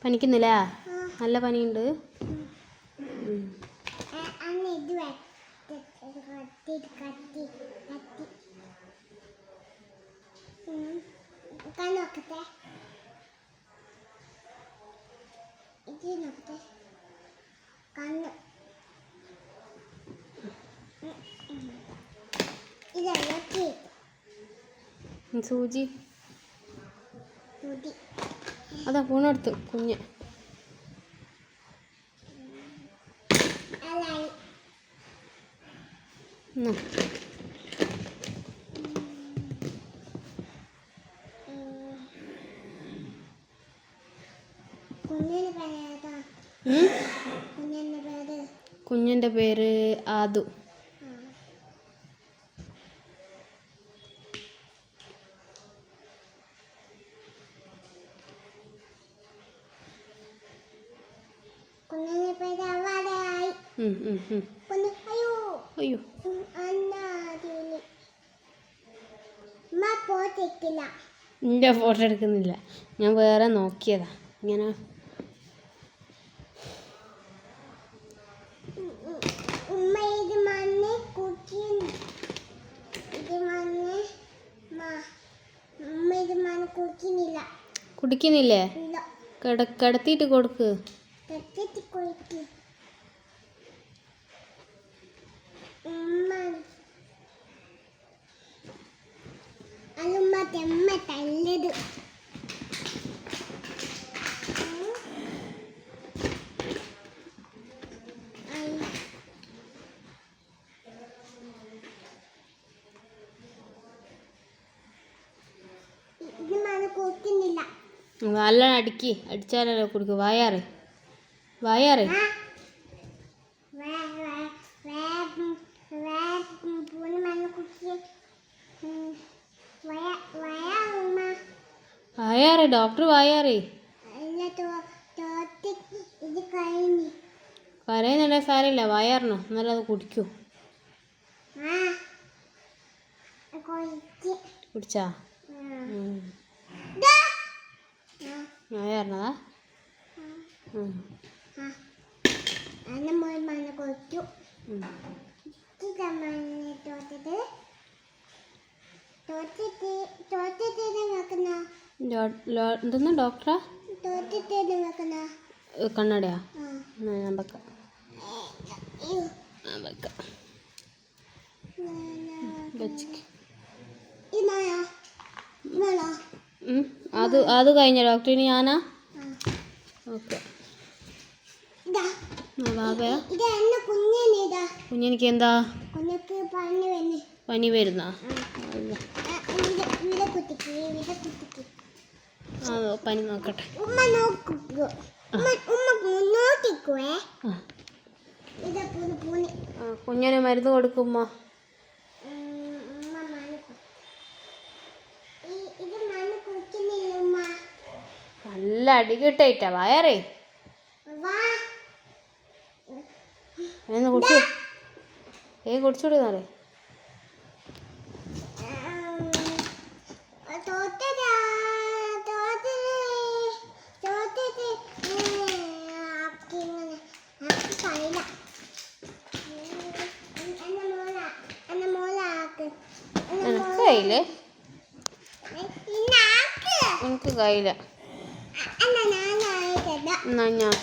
പനിക്കുന്നില്ല? നല്ല പനിയുണ്ട്. സൂചി അതാ പൂണെടുത്ത് കുഞ്ഞ്. കുഞ്ഞിൻ്റെ പേര് ആദു. അയ്യോ നിന്റെ ഫോട്ടോ എടുക്കുന്നില്ല, ഞാൻ വേറെ നോക്കിയതാ. ഇങ്ങനെ കുടിക്കുന്നില്ലേ? കിടത്തിയിട്ട് കൊടുക്ക്. നല്ല അടിച്ചാലല്ലോ കുടിക്കും. വായാറ് ഡോക്ടർ വായാറേ. കരയുന്നുണ്ടെ സാരമില്ല, വായാറിനോ എന്നാലും അത് കുടിക്കൂ. കുടിച്ചാ? വായാറിനതാ. എന്തെന്നാ ഡോക്ടറാ? കണ്ണടയാ? ഞാൻ വെക്കാം. അത് കഴിഞ്ഞ ഡോക്ടറിന് ഞാനാ? ഓക്കെ. കുഞ്ഞെനിക്ക് എന്താ പനി വരുന്ന? അതോ പനി നോക്കട്ടെ. കുഞ്ഞിന് മരുന്ന് കൊടുക്കുമ്മ. നല്ല അടി കിട്ടായിട്ടാ വായാറേ. കുടിച്ചു കുടിച്ചുവിടുന്നാറേ. കയ്യില് എനിക്ക് കയ്യില. എന്നാ ഞാൻ